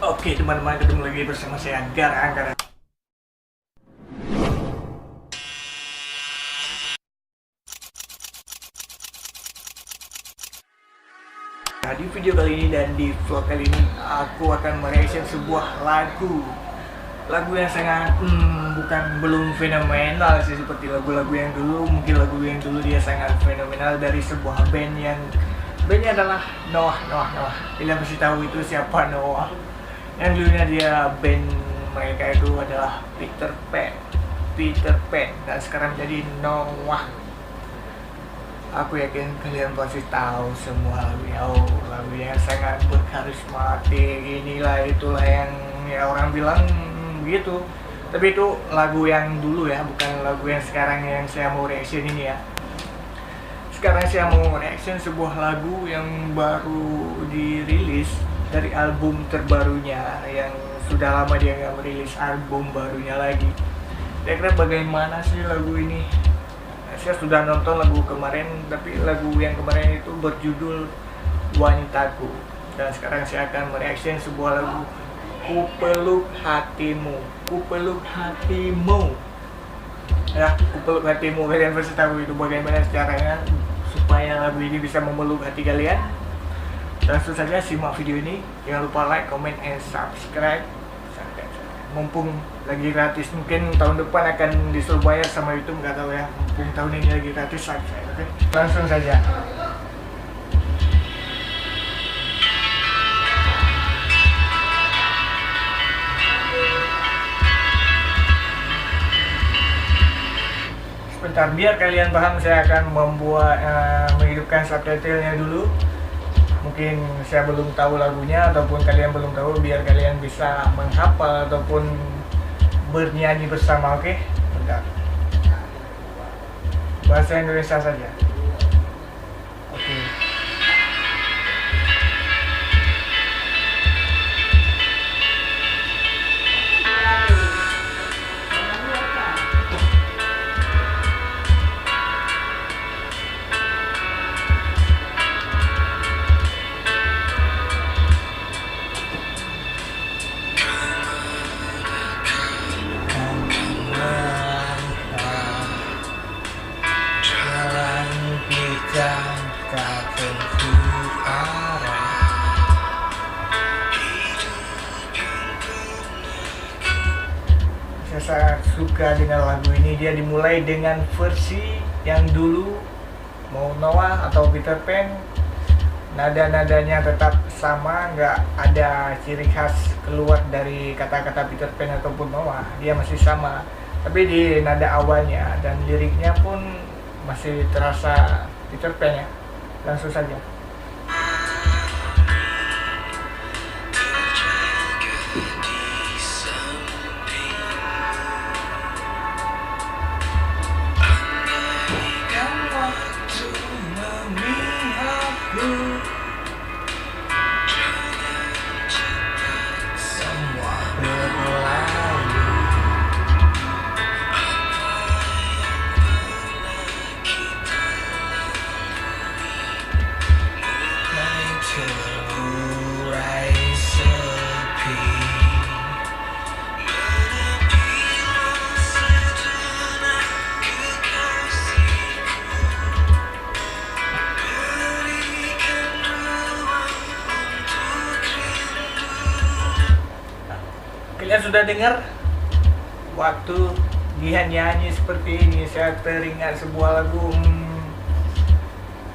Oke teman-teman, ketemu lagi bersama saya Gara. Nah, di video kali ini dan di vlog kali ini aku akan mereaction sebuah lagu yang sangat belum fenomenal sih seperti lagu-lagu yang dulu. Mungkin lagu yang dulu dia sangat fenomenal dari sebuah bandnya adalah Noah. Kalian pasti tahu itu siapa Noah. Yang dulunya dia band mereka itu adalah Peter Pan dan sekarang jadi Noah. Aku yakin kalian pasti tahu semua lagu yang sangat berkarismatik, inilah itulah yang ya orang bilang gitu. Tapi itu lagu yang dulu ya, bukan lagu yang sekarang yang saya mau reaction ini ya. Sekarang saya mau reaction sebuah lagu yang baru dirilis dari album terbarunya, yang sudah lama dia nggak merilis album barunya lagi. Kira-kira bagaimana sih lagu ini? Saya sudah nonton lagu kemarin, tapi lagu yang kemarin itu berjudul Wanitaku. Dan sekarang saya akan mereaction sebuah lagu Ku Peluk Hatimu. Ya, Ku Peluk Hatimu. Kalian pasti tahu itu bagaimana caranya supaya lagu ini bisa memeluk hati kalian. Langsung saja simak video ini. Jangan lupa like, comment, and subscribe. Mumpung lagi gratis, mungkin tahun depan akan disuruh bayar sama YouTube, nggak tahu ya. Mumpung tahun ini lagi gratis, subscribe. Oke? Langsung saja. Sebentar, biar kalian paham, saya akan menghidupkan subtitlenya dulu. Mungkin saya belum tahu lagunya ataupun kalian belum tahu, biar kalian bisa menghafal ataupun bernyanyi bersama. Oke? Bentar. Bahasa Indonesia saja. Oke. Saya sangat suka dengan lagu ini. Dia dimulai dengan versi yang dulu, mau Noah atau Peter Pan, nada-nadanya tetap sama, nggak ada ciri khas keluar dari kata-kata Peter Pan ataupun Noah. Dia masih sama, tapi di nada awalnya dan liriknya pun masih terasa Peter Pan ya. Langsung saja. Kalian sudah dengar waktu dia nyanyi seperti ini, saya teringat sebuah lagu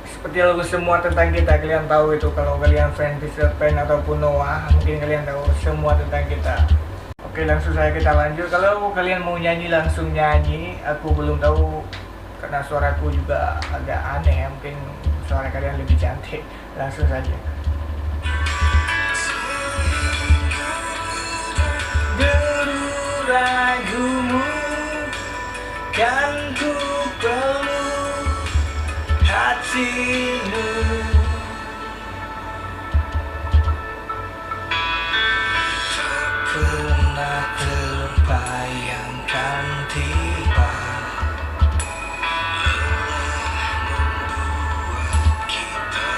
seperti lagu Semua Tentang Kita. Kalian tahu itu, kalau kalian fan Peter Pan ataupun Noah, mungkin kalian tahu Semua Tentang Kita. Oke, langsung saja kita lanjut. Kalau kalian mau nyanyi, langsung nyanyi. Aku belum tahu karena suaraku juga agak aneh ya, mungkin suara kalian lebih cantik. Langsung saja. Ragumu kan ku peluk hatimu, tak pernah terbayangkan tiba lelah membuat kita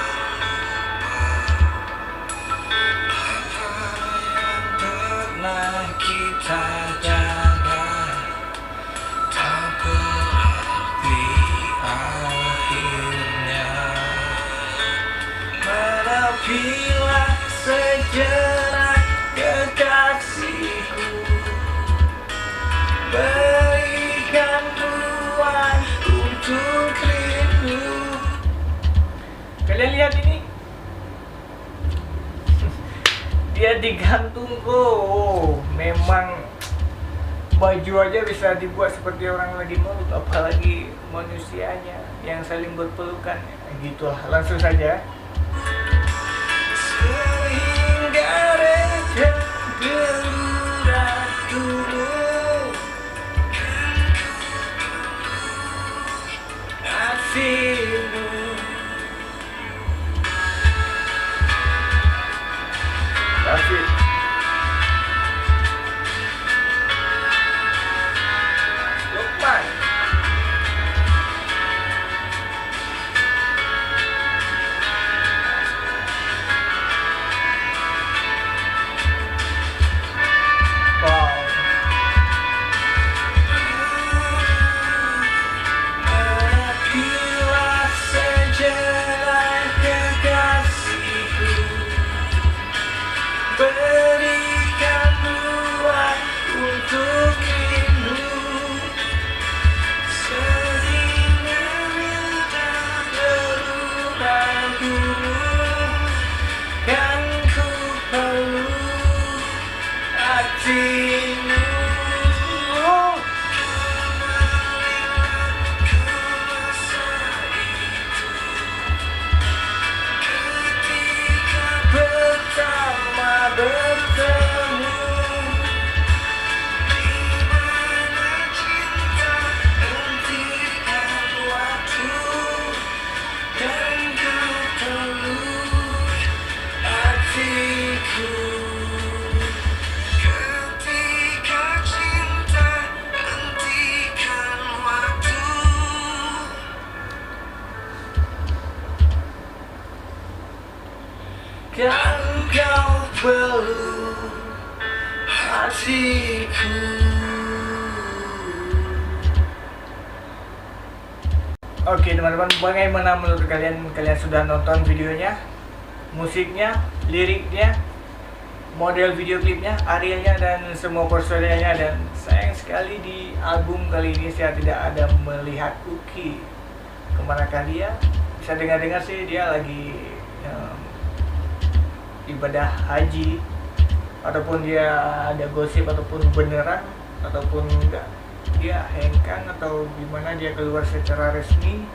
lupa apa yang dia digantung kok. Oh, memang baju aja bisa dibuat seperti orang lagi meluk, apalagi manusianya yang saling berpelukan. Gitulah, langsung saja. Sehingga reda gelurat tubuh, kasihmu kasih. Lukman. Wow. Akilah sejarah kekasihku, berikan ruang untuk rindu, sehingga minta berubahku, kan ku peluk hatimu. Pertama bertemu, dimana cinta hentikan waktu, dan ku peluk hatiku. Ketika cinta hentikan waktu, kan kau peluk hatiku. Oke teman-teman, bagaimana menurut kalian? Kalian sudah nonton videonya, musiknya, liriknya, model video klipnya, Arielnya, dan semua personelnya. Dan sayang sekali di album kali ini saya tidak ada melihat Uki. Kemanakah dia? Bisa dengar-dengar sih dia lagi ibadah haji, ataupun dia ada gosip, ataupun beneran, ataupun enggak dia hengkang, atau gimana dia keluar secara resmi.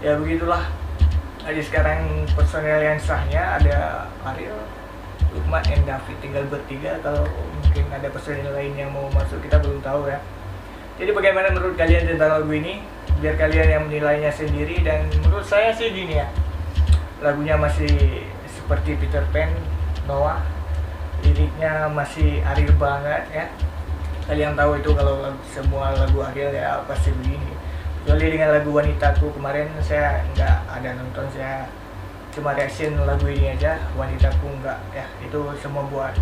Ya begitulah. Jadi sekarang personel yang sahnya ada Ariel, Lukman, dan David, tinggal bertiga. Kalau mungkin ada personel lain yang mau masuk kita belum tahu ya. Jadi bagaimana menurut kalian tentang lagu ini? Biar kalian yang menilainya sendiri. Dan menurut saya sih gini ya, lagunya masih seperti Peter Pan, Noah, liriknya masih Ariel banget ya. Kalian tahu itu kalau semua lagu Ariel ya pasti begini. Kecuali dengan lagu Wanitaku kemarin saya nggak ada nonton, saya cuma reaction lagu ini aja. Wanitaku nggak ya, itu semua buat,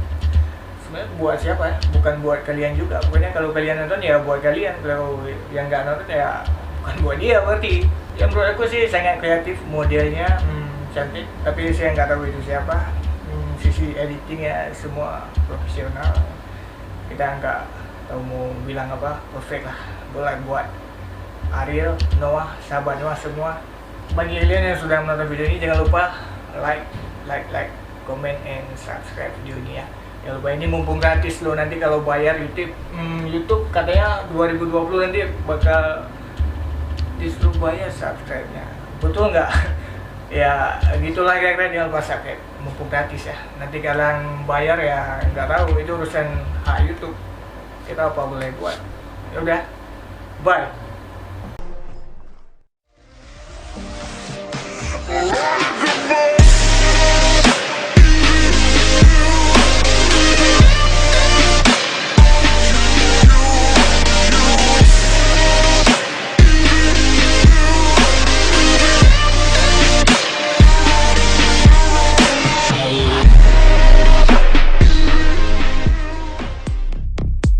sebenarnya buat siapa ya? Bukan buat kalian juga. Pokoknya kalau kalian nonton ya buat kalian, kalau yang nggak nonton ya bukan buat dia berarti. Ya menurut aku sih sangat kreatif, modelnya cantik, tapi saya nggak tahu itu siapa. Sisi editingnya semua profesional, kita nggak tahu mau bilang apa, perfect lah. Boleh buat Ariel, Noah, sahabat Noah semua. Bagi kalian yang sudah menonton video ini, jangan lupa like, comment, and subscribe video ini ya. Jangan lupa, ini mumpung gratis loh. Nanti kalau bayar YouTube katanya 2020 nanti bakal disuruh bayar subscribe-nya, betul nggak? Ya gitulah kira-kira, jangan lupa subscribe, mumpung gratis ya. Nanti kalian bayar ya nggak tahu, itu urusan hak YouTube, kita apa boleh buat. Ya udah, bye.